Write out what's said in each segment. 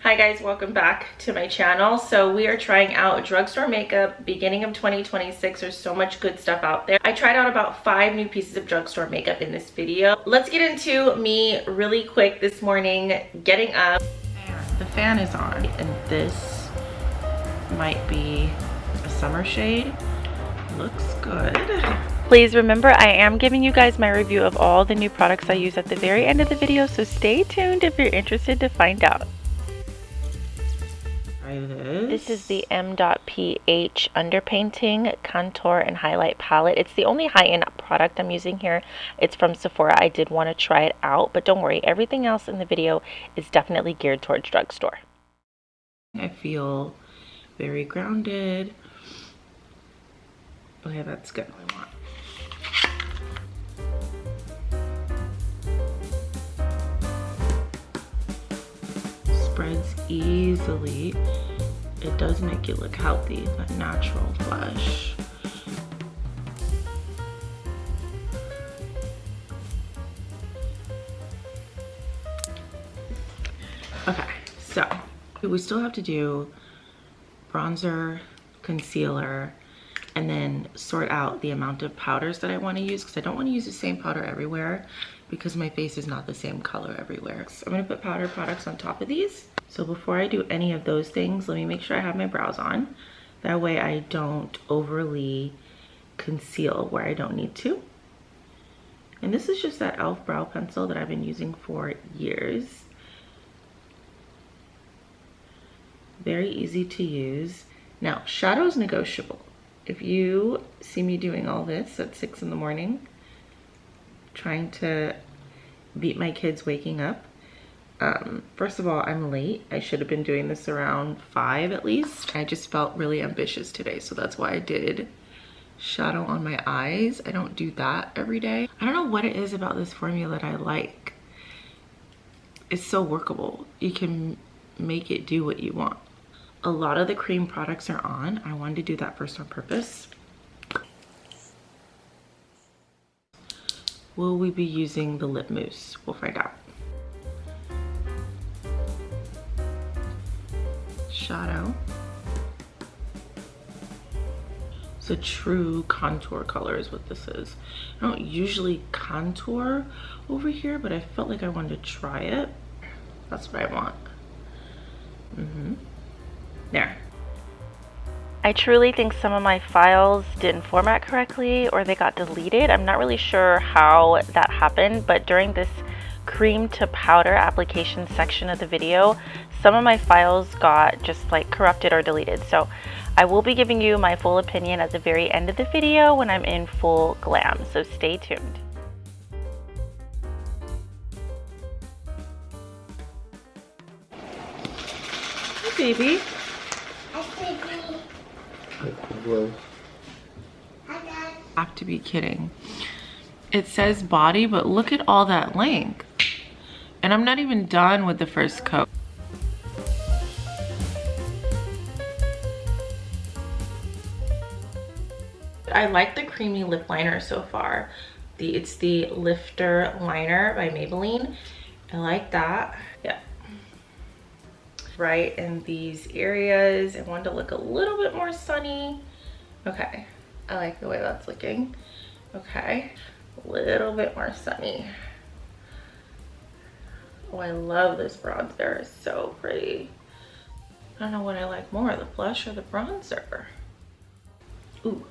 Hi guys, welcome back to my channel. So we are trying out drugstore makeup beginning of 2026. There's so much good stuff out there. I tried out about 5 new pieces of drugstore makeup in this video. Let's get into me really quick this morning, getting up. The fan is on and this might be a summer shade. Looks good. Please remember, I am giving you guys my review of all the new products I use at the very end of the video, so stay tuned if you're interested to find out. This is the M.Ph Underpainting Contour and Highlight Palette. It's the only high-end product I'm using here. It's from Sephora. I did want to try it out, but don't worry, everything else in the video is definitely geared towards drugstore. I feel very grounded. Okay, that's good. I want. Spreads easily. It does make it look healthy, that natural blush. Okay, so we still have to do bronzer, concealer, and then sort out the amount of powders that I want to use, because I don't want to use the same powder everywhere because my face is not the same color everywhere. So I'm going to put powder products on top of these. So before I do any of those things, let me make sure I have my brows on. That way I don't overly conceal where I don't need to. And this is just that e.l.f. brow pencil that I've been using for years. Very easy to use. Now, shadow's negotiable. If you see me doing all this at 6 in the morning, trying to beat my kids waking up, first of all, I'm late. I should have been doing this around 5 at least. I just felt really ambitious today, so that's why I did shadow on my eyes. I don't do that every day. I don't know what it is about this formula that I like. It's so workable. You can make it do what you want. A lot of the cream products are on. I wanted to do that first on purpose. Will we be using the lip mousse? We'll find out. Shadow. It's a true contour color is what this is. I don't usually contour over here, but I felt like I wanted to try it. That's what I want. There. I truly think some of my files didn't format correctly or they got deleted. I'm not really sure how that happened, but during this cream to powder application section of the video, some of my files got just like corrupted or deleted. So I will be giving you my full opinion at the very end of the video when I'm in full glam, so stay tuned. Hi, baby. Hello. Hi, Dad. I have to be kidding. It says body, but look at all that length. And I'm not even done with the first coat. I like the creamy lip liner so far. It's the Lifter Liner by Maybelline. I like that. Yeah. Right in these areas. I want to look a little bit more sunny. Okay. I like the way that's looking. Okay. A little bit more sunny. Oh, I love this bronzer. It's so pretty. I don't know what I like more, the blush or the bronzer. Ooh.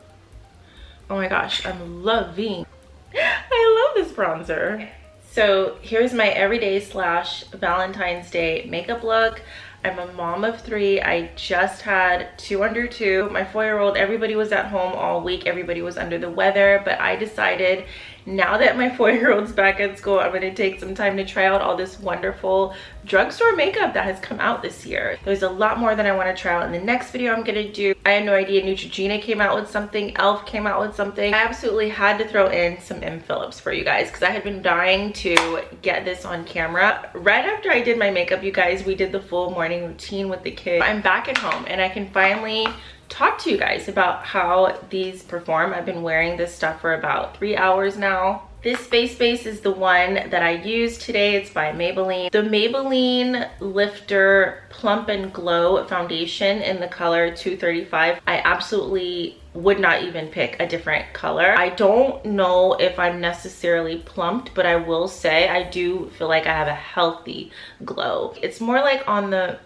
Oh my gosh, I'm loving. I love this bronzer. So here's my everyday / Valentine's Day makeup look. I'm a mom of 3. I just had 2 under 2. My 4-year-old, everybody was at home all week. Everybody was under the weather, but I decided now that my 4-year-old's back at school, I'm gonna take some time to try out all this wonderful drugstore makeup that has come out this year. There's a lot more that I wanna try out in the next video I'm gonna do. I had no idea Neutrogena came out with something, e.l.f. came out with something. I absolutely had to throw in some Phillips for you guys because I had been dying to get this on camera. Right after I did my makeup, you guys, we did the full morning routine with the kids. I'm back at home and I can finally talk to you guys about how these perform. I've been wearing this stuff for about 3 hours now. This face base is the one that I used today. It's by Maybelline. The Maybelline Lifter Plump and Glow Foundation in the color 235. I absolutely would not even pick a different color. I don't know if I'm necessarily plumped, but I will say I do feel like I have a healthy glow. It's more like on the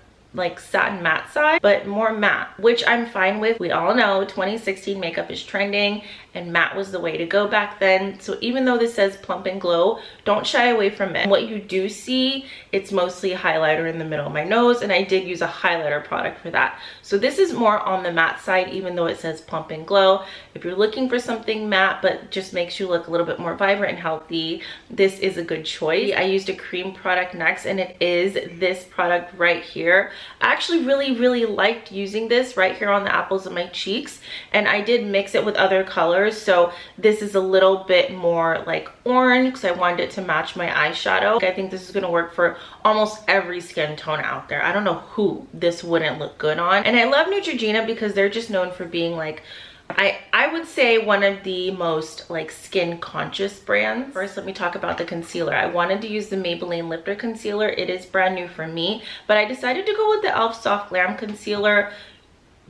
satin matte side, but more matte, which I'm fine with. We all know 2016 makeup is trending and matte was the way to go back then. So even though this says plump and glow, don't shy away from it. What you do see, it's mostly a highlighter in the middle of my nose, and I did use a highlighter product for that. So this is more on the matte side, even though it says plump and glow. If you're looking for something matte but just makes you look a little bit more vibrant and healthy, this is a good choice. I used a cream product next, and it is this product right here. I actually really liked using this right here on the apples of my cheeks, and I did mix it with other colors. So this is a little bit more like orange because I wanted it to match my eyeshadow. I think this is going to work for almost every skin tone out there. I don't know who this wouldn't look good on. And I love Neutrogena because they're just known for being like, I would say one of the most like skin conscious brands. First, let me talk about the concealer. I wanted to use the Maybelline Lifter Concealer. It is brand new for me, but I decided to go with the e.l.f. Soft Glam Concealer.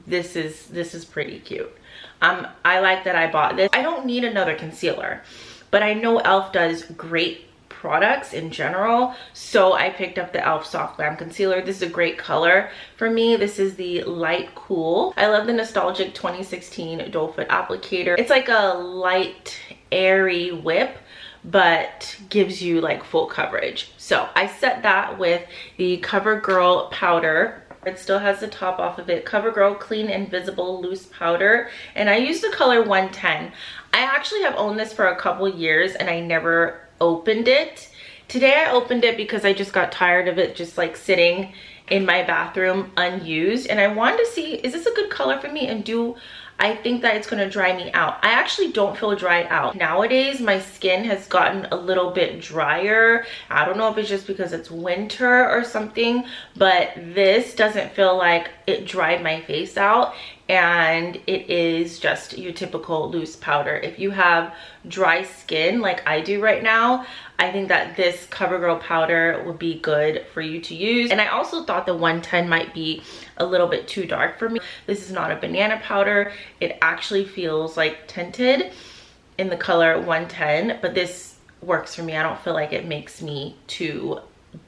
This is pretty cute. I like that I bought this. I don't need another concealer, but I know e.l.f. does great products in general, so I picked up the e.l.f. Soft Glam Concealer. This is a great color for me. This is the Light Cool. I love the nostalgic 2016 doe foot applicator. It's like a light airy whip, but gives you like full coverage. So I set that with the Covergirl powder. It still has the top off of it. Covergirl Clean Invisible Loose Powder, and I use the color 110. I actually have owned this for a couple years and I never opened it. Today I opened it because I just got tired of it just like sitting in my bathroom unused, and I wanted to see, is this a good color for me, and do I think that it's going to dry me out? I actually don't feel dried out. Nowadays, my skin has gotten a little bit drier. I don't know if it's just because it's winter or something, but this doesn't feel like it dried my face out, and it is just your typical loose powder. If you have dry skin like I do right now, I think that this Covergirl powder would be good for you to use. And I also thought the 110 might be a little bit too dark for me. This is not a banana powder. It actually feels like tinted in the color 110, but this works for me. I don't feel like it makes me too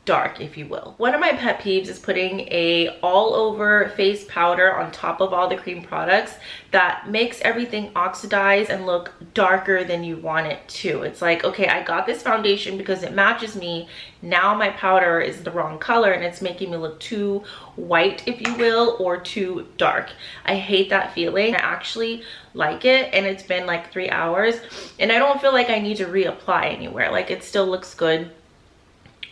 dark, if you will. One of my pet peeves is putting a all over face powder on top of all the cream products that makes everything oxidize and look darker than you want it to. It's like, okay, I got this foundation because it matches me. Now my powder is the wrong color and it's making me look too white, if you will, or too dark. I hate that feeling. I actually like it, and it's been like 3 hours and I don't feel like I need to reapply anywhere. Like, it still looks good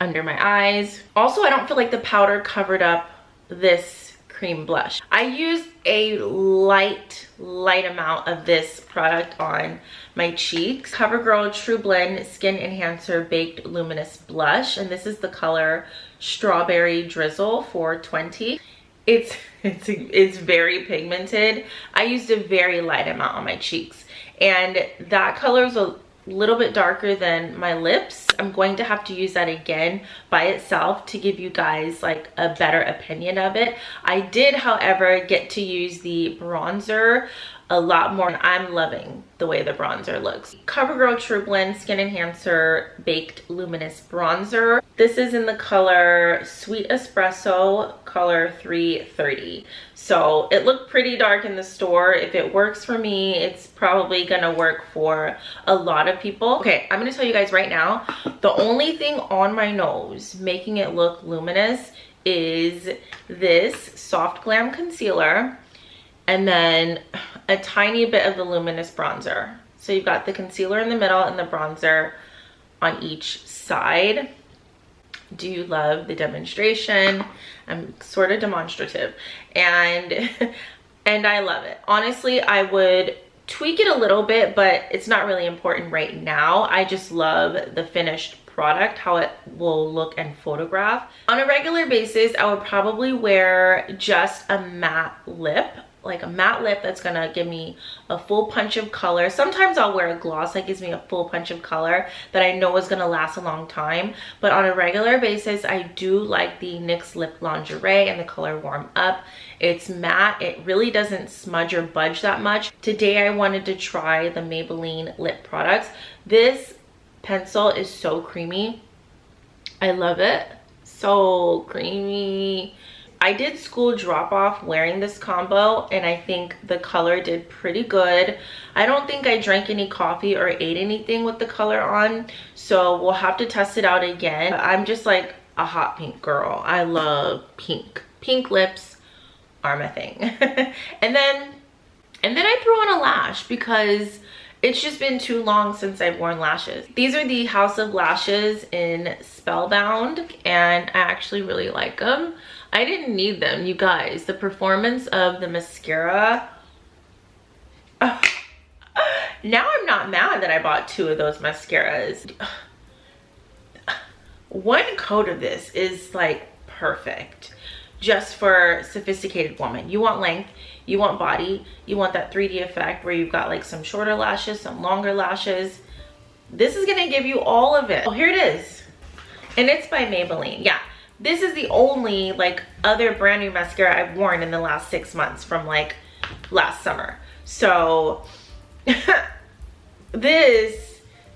under my eyes. Also, I don't feel like the powder covered up this cream blush. I used a light amount of this product on my cheeks. Covergirl TruBlend Skin Enhancer Baked Luminous Blush, and this is the color Strawberry Drizzle 420. It's very pigmented. I used a very light amount on my cheeks, and that color is a little bit darker than my lips. I'm going to have to use that again by itself to give you guys like a better opinion of it. I did, however, get to use the bronzer a lot more. I'm loving the way the bronzer looks. Covergirl TruBlend Skin Enhancer Baked Luminous Bronzer. This is in the color Sweet Espresso, color 330. So it looked pretty dark in the store. If it works for me, it's probably gonna work for a lot of people. Okay, I'm gonna tell you guys right now, the only thing on my nose making it look luminous is this Soft Glam Concealer, and then a tiny bit of the Luminous bronzer. So you've got the concealer in the middle and the bronzer on each side. Do you love the demonstration? I'm sort of demonstrative, and I love it. Honestly, I would tweak it a little bit, but it's not really important right now. I just love the finished product, how it will look and photograph. On a regular basis, I would probably wear just a matte lip like a matte lip that's gonna give me a full punch of color. Sometimes I'll wear a gloss that gives me a full punch of color that I know is gonna last a long time, but on a regular basis I do like the NYX Lip Lingerie and the color Warm Up. It's matte, it really doesn't smudge or budge that much. Today I wanted to try the Maybelline lip products. This pencil is so creamy. I love it. So creamy. I did school drop off wearing this combo and I think the color did pretty good. I don't think I drank any coffee or ate anything with the color on, so we'll have to test it out again. I'm just like a hot pink girl. I love pink. Pink lips are my thing. and then I threw on a lash because it's just been too long since I've worn lashes. These are the House of Lashes in Spellbound and I actually really like them. I didn't need them, you guys. The performance of the mascara. Oh. Now I'm not mad that I bought 2 of those mascaras. One coat of this is like perfect just for sophisticated woman. You want length, you want body, you want that 3D effect where you've got like some shorter lashes, some longer lashes. This is gonna give you all of it. Oh, here it is. And it's by Maybelline. Yeah. This is the only like other brand new mascara I've worn in the last 6 months from like last summer. So this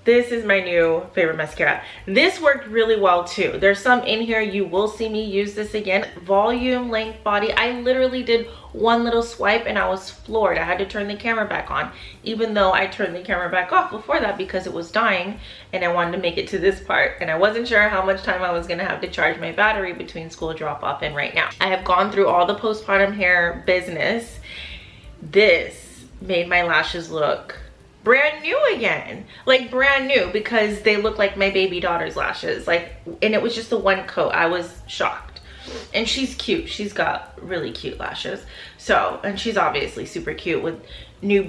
is my new favorite mascara. This worked really well too. There's some in here, you will see me use this again. Volume, length, body. I literally did one little swipe and I was floored. I had to turn the camera back on, even though I turned the camera back off before that because it was dying and I wanted to make it to this part and I wasn't sure how much time I was gonna have to charge my battery between school drop off and right now. I have gone through all the postpartum hair business. This made my lashes look brand new again, like brand new, because they look like my baby daughter's lashes, like, and it was just the one coat. I was shocked. And she's cute, she's got really cute lashes, so, and she's obviously super cute with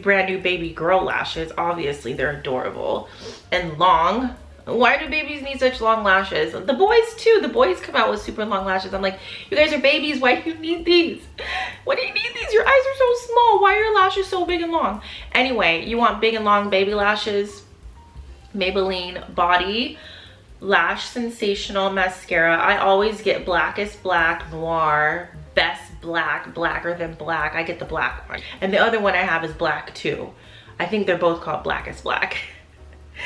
brand new baby girl lashes. Obviously they're adorable and long. Why do babies need such long lashes? The boys too, the boys come out with super long lashes. I'm like, you guys are babies, why do you need these? Why do you need these? Your eyes are so small, why are your lashes so big and long? Anyway, you want big and long baby lashes, Maybelline Body Lash Sensational Mascara. I always get Blackest Black, Noir, Best Black, Blacker Than Black. I get the black one. And the other one I have is black too. I think they're both called Blackest Black.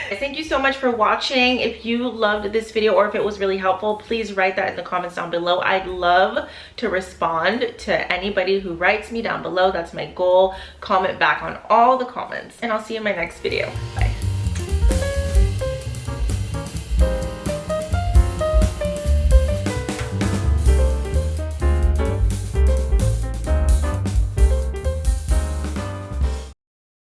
Thank you so much for watching. If you loved this video or if it was really helpful, please write that in the comments down below. I'd love to respond to anybody who writes me down below. That's my goal. Comment back on all the comments and I'll see you in my next video. Bye.